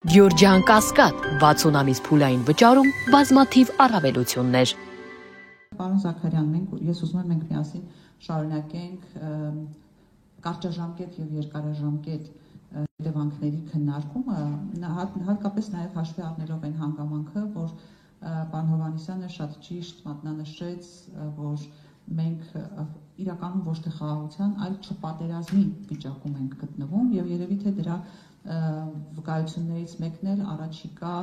Գյորջյան Կասկադ 60 ամիս փուլային վճարում բազմաթիվ առավելություններ։ Պարոն Զաքարյան, ես ուզում եմ մենք միասին շարունակենք կարճաժամկետ եւ երկարաժամկետ հետևանքների քննարկումը, հատկապես նաեւ հաշվի առնելով այն հանգամանքը, որ պարոն Հովհաննիսյանը շատ ճիշտ մատնանշեց, որ մենք իրականում ոչ թե խաղաղության, այլ չպատերազմի վիճակում ենք գտնվում եւ երևի թե դրա վկայություններից մեկն էլ առաջիկա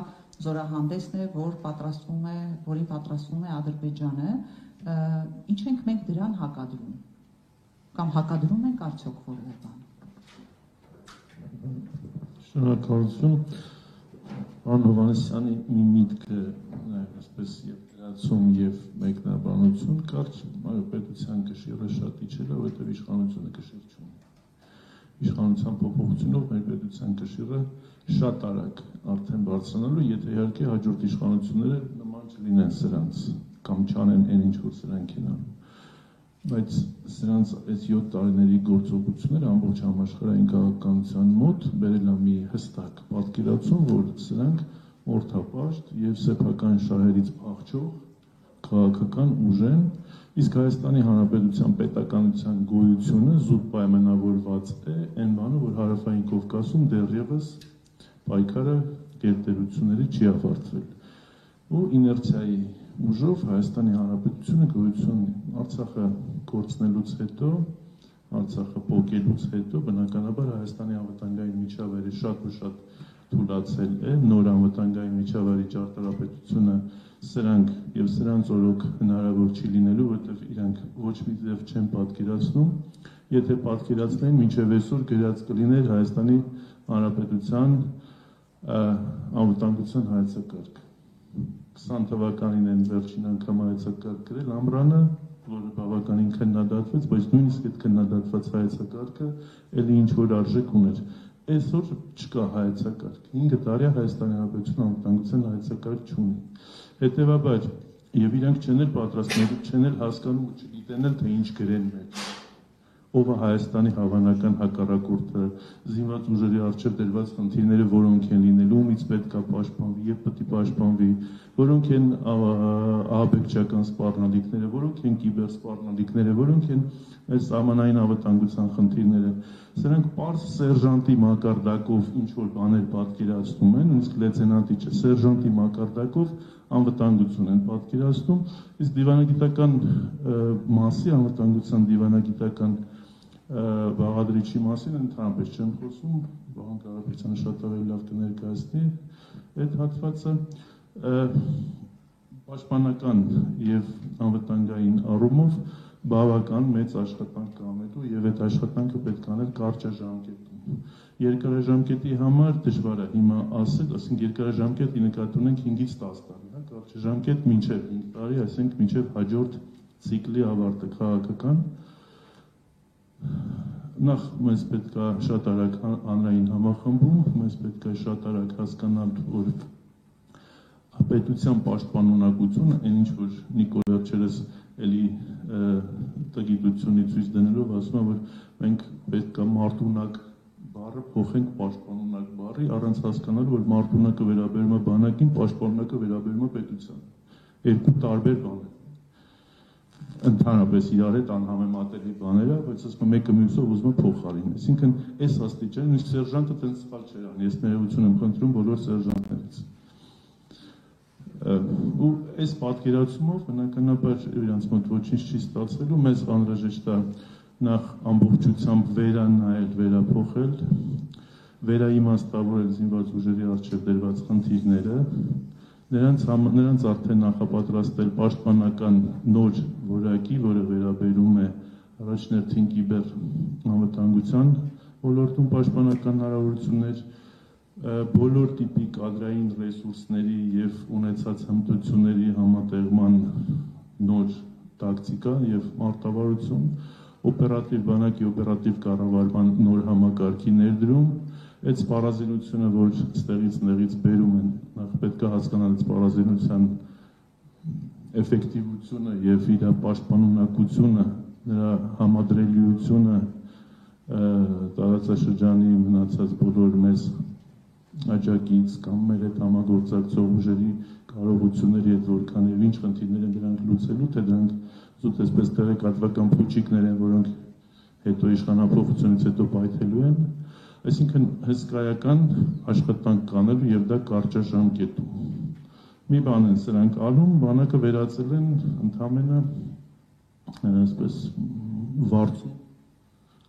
զորահանդեսն է, որին պատրաստվում է Ադրբեջանը, ինչ ենք մենք դրան հակադրում, կամ հակադրում ենք արդյոք որևէ բան։ Շնորհակալություն, պարոն Հովհաննիսյանի մի միտքը այսպես եւ դրացում եւ մեկնաբանություն կարճ պետության կշիռը շատ իջել է, որովհետեւ իշխանությունը կշիռ չունի։ Իշխանության փոփոխությունով մեր պետության կշիռը շատ արագ արդեն բարձրանալու, եթե իհարկե հաջորդ իշխանությունները նման չլինեն սրանց կամ չանեն այն ինչ որ սրանք են անում։ Բայց սրանց այս 7 տարիների գործողությունները ամբողջ համաշխարհային քաղաքականության մոտ բերել է մի հստակ պատկերացում, որ սրանք մորթապաշտ եւ սեփական շահերից փախչող քաղաքական ուժ են, իսկ Հայաստանի Հանրապետության պետականության գոյությունը զուտ պայմանավորված է այն բանը, որ Հարավային Կովկասում դեռևս պայքարը գերտերությունների չի ավարտվել։ Ու իներցիայի ուժով Հայաստանի Հանրապետությունը գոյություն ունի։ Արցախը կորցնելուց հետո, Արցախը փոկելուց հետո բնականաբար Հայաստանի անվտանգային միջավայրը շատ ու շատ թուլացել է, նոր անվտանգային միջավայրի ճարտարապետությունը սրանք եւ սրանց օրոք հնարավոր չի լինելու, որովհետեւ իրանք ոչ մի ձև չեն պատկերացնում, եթե պատկերացնեն մինչեւ այսօր գրած կլիներ Հայաստանի Հանրապետության անվտանգության հայեցակարգ։ 20 թվականին են վերջին անգամ հայեցակարգ գրել ամռանը, որը բավականին քննադատվեց, բայց նույնիսկ այդ քննադատված հայեցակարգը ելի ինչ որ արժեք ուներ։ Այսօր չկա հայեցակարգ։ 5 տարի Հայաստանի Հանրապետության անվտանգության հայեցակարգ չունի։ Հետևաբար, եւ իրանք չեն էլ պատրաստվում, չեն էլ հասկանում, չգիտեն էլ թե ինչ գրեն մեջ։ Ով է Հայաստանի հավանական հակառակորդը, զինված ուժերի առջև դրված խնդիրները որոնք են լինելու, ումից պետք է պաշտպանվի եւ պետք է պաշտպանվի, որոնք են ահաբեկչական սպառնալիքները, որոնք են կիբերսպառնալիքները, որոնք են այս սահմանային անվտանգության խնդիրները։ Սրանք պարզ սերժանտի մակարդակով ինչ որ բաներ պատկերացնում են, նույնիսկ լեյտենանտի չէ, սերժանտի մակարդակով անվտանգություն են պատկերացնում, իսկ դիվանագիտական մասի անվտանգության դիվանագիտական բաղադրիչի մասին ընդհանրապես չեմ խոսում, պարոն Կարապետյանը շատ ավելի լավ կներկայացնի այդ հատվածը, պաշտպանական եւ անվտանգային առումով բավական մեծ աշխատանք կանելու եւ այդ աշխատանքը պետք է անել կարճաժամկետում։ Երկարաժամկետի համար դժվար է հիմա ասել, ասենք երկարաժամկետի նկատի ունենք 5-ից 10 տարի, հա, կարճաժամկետ մինչեւ 5 տարի, այսինքն մինչեւ հաջորդ ցիկլի ավարտը քաղաքական։ Նախ մեզ պետք է շատ արագ հանրային համախմբում, մեզ պետք է շատ արագ հասկանալ, որ պետության պաշտպանունակությունը, այն ինչ որ Նիկոլ վերջերս էլի տգիտությունի ցույց դնելով ասում է, որ մենք պետք է մարդունակ բառը փոխենք պաշտպանունակ բառի, առանց հասկանալու, որ մարդունակը վերաբերում է բանակին, պաշտպանունակը վերաբերում է պետությանին։ Երկու տարբեր բան են։ Ընդհանրապես իրար հետ անհամեմատելի բաներ է, բայց ասում մեկը մյուսով ուզում է փոխարինել։ Այսինքն այս աստիճան, իսկ սերժանտը տենց սխալ չէր անի, ես ներողություն եմ խնդրում բոլոր սերժանտներից։ Ու այս պատկերացումով բնականաբար իրանց մոտ ոչինչ չի ստացվելու, մեզ անհրաժեշտ է նախ ամբողջությամբ վերանայել, վերափոխել, վերաիմաստավորել զինված ուժերի առջև դրված խնդիրները, նրանց արդեն նախապատրաստել պաշտպանական նոր որակի, որը վերաբերում է առաջներթին կիբեր անվտանգության ոլորտում պաշտպանական հնարավորություններ, բոլոր տիպի կադրային ռեսուրսների եւ ունեցած հմտությունների համատեղման նոր տակտիկա եւ մարտավարություն, օպերատիվ բանակի օպերատիվ կառավարման նոր համակարգի ներդրում, այդ սպառազինությունը, որ ստեղից նեղից բերում են, նախ պետք է հասկանալ այդ սպառազինության էֆեկտիվությունը եւ իր պաշտպանունակությունը, նրա համադրելիությունը տարածաշրջանի մնացած բոլոր մեզ աջակից կամ մեր հետ համագործակցող ուժերի կարողությունների հետ որքան եւ ինչ խնդիրներ են դրանք լուծելու, թե դրանք զուտ այսպես տեղեկատվական փուչիկներ են, որոնք հետո իշխանափոխությունից հետո պայթելու են, այսինքն հսկայական աշխատանք կանելու եւ դա կարճաժամկետում։ Մի բան են սրանք անում, բանակը վերածել են ընդհանրապես այսպես վարձու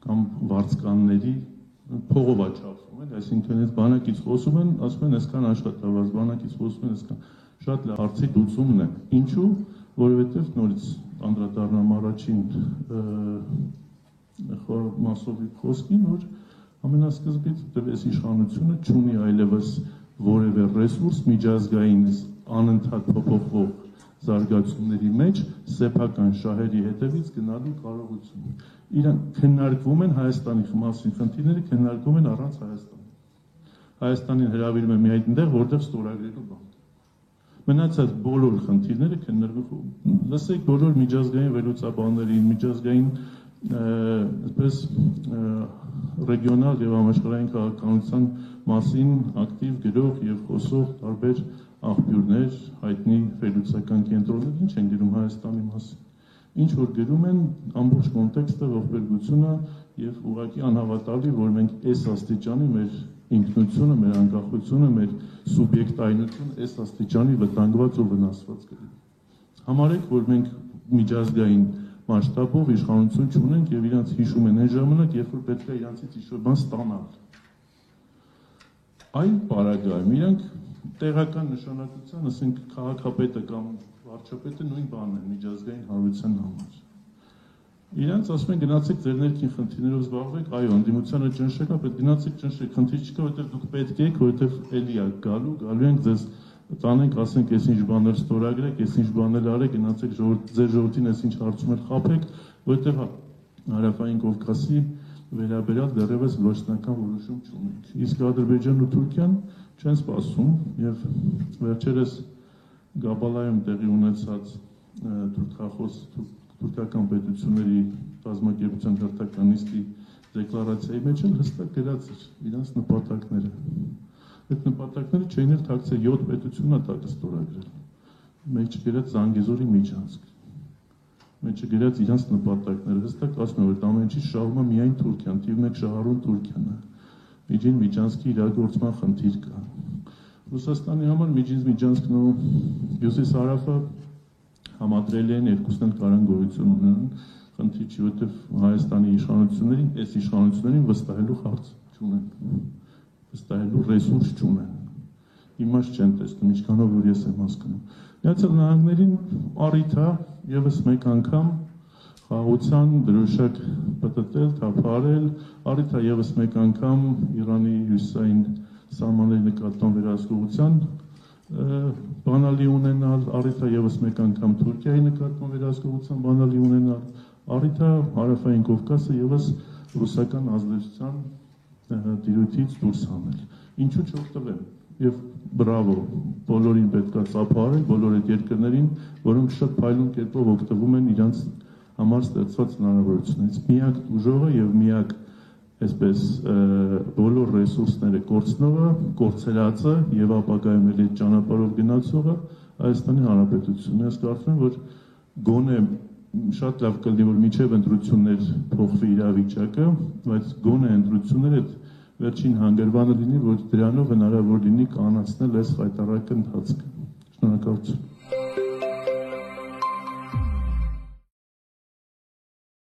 կամ վարձկանների փողով աչափում են, այսինքն այս բանակից խոսում են, ասում են այսքան աշխատավարձ, բանակից խոսում են այսքան, շատ լավ հարցի լուծումն է։ Ինչու՞, որովհետև նորից անդրադառնամ առաջին մասովի խոսքին, որ ամենասկզբից այս իշխանությունը չունի այլևս որևէ ռեսուրս միջազգային անընդհատ փոփոխվող զարգացումների մեջ սեփական շահերի հետևից գնալու կարողություն։ Իրանք քննարկվում են Հայաստանի մասին խնդիրները քննարկվում են առանց Հայաստանի։ Հայաստանին հրավիրում է մի այդտեղ, որտեղ ստորագրելու բան։ Մնացած բոլոր խնդիրները քննարկվում։ Լսեք բոլոր միջազգային վերլուծաբաններին, միջազգային այսպես ռեգիոնալ եւ համաշխարհային քաղաքականության մասին ակտիվ գրող եւ խոսող տարբեր աղբյուրներ, հայտնի վերլուծական կենտրոններ, ինչ են գրում Հայաստանի մասին։ Ինչ որ գրում են ամբողջ կոնտեքստը, ողբերգությունը եւ ուղղակի անհավատալի, որ մենք այս աստիճանի մեր ինքնությունը, մեր անկախությունը, մեր սուբյեկտայնությունը այս աստիճանի վտանգված ու վնասված կլինի։ Համարեք, որ մենք միջազգային մասշտաբով իշխանություն չունենք եւ իրանց հիշում են այն ժամանակ, երբ որ պետք է իրանցից ինչ-որ բան ստանալ։ Այլ պարագայում իրանք տեղական նշանակության, ասենք քաղաքապետը կամ վարչապետը նույն բանն է միջազգային հանրության համար։ Իրանց ասում են գնացեք ձեր ներքին խնդիրներով զբաղվեք, այո, ընդդիմությանը ճնշեք, բայց գնացեք ճնշեք, խնդիր չկա, որովհետև դուք պետք եք, որովհետև էլի է գալու ենք ձեզ տանենք, ասենք, այս ինչ բաներ ստորագրեք, այս ինչ բաներ արեք, գնացեք ձեր ժողովրդին այս ինչ հարցումներ խաբեք, որովհետև Հարավային Կովկասի վերաբերյալ դեռևս գործնական որոշում չունենք։ Իսկ Ադրբեջանն ու Թուրքիան չեն սպասում եւ վերջերս Գաբալայում տեղի ունեցած թուրքական պետությունների բազմակերպության հերթական նիստի դեկլարացիայի մեջ էլ հստակ գրած էր իրանց նպատակները։ Այդ նպատակները չէին էլ թաքցել 7 պետությունն է տակը ստորագրել։ Մեջ գրած Զանգեզուրի միջանցք։ Մեջը գրած իրանց նպատակները հստակ ասում են, որ ամեն ինչի շահումը միայն Թուրքիան, թիվ 1 շահառուն Թուրքիան է։ Միջին միջանցքի իրագործման խնդիր կա։ Ռուսաստանի համար միջին միջանցքն ու Հյուսիս-Հարավը համադրել են, երկուսն էլ կարան գոյություն ունենան, խնդիր չի, որովհետև Հայաստանի իշխանություններին, այս իշխանություններին վստահելու հարց չունեն, վստահելու ռեսուրս չունեն, իմաստ չեն տեսնում, ինչքանով որ ես եմ հասկանում։ Միացյալ Նահանգներին առիթ է ևս մեկ անգամ խաղաղության դրոշակ պտտել, թափարել, առիթ է ևս մեկ անգամ Իրանի հյուսիսային սահմանների նկատմամբ վերահսկողության բանալի ունենալ, առիթ է ևս մեկ անգամ Թուրքիայի նկատմամբ վերահսկողության բանալի ունենալ, առիթ է Հարավային Կովկասը ևս ռուսական ազդեցության տիրույթից դուրս հանել։ Ինչու չօգտվեմ։ Եվ բրավո, բոլորին պետքա ծափահարել, բոլոր այդ երկրներին, որոնք շատ փայլուն կերպով օգտվում են իրանց համար ստեղծված հնարավորությունից։ Միակ ուժողը եւ միակ այսպես բոլոր ռեսուրսները կորցնողը, կորցրածը եւ ապագայում էլ այդ ճանապարհով գնացողը Հայաստանի Հանրապետությունն է։ Ես կարծում եմ, որ գոնե շատ լավ կլինի, որ միջև ընտրություններ փոխվի իրավիճակը, բայց գոնե ընտրությունները վերջին հանգրվանը լինի, որ դրանով հնարավոր լինի կանացնել այս հայտարարական ընթացքը։ Շնորհակալություն։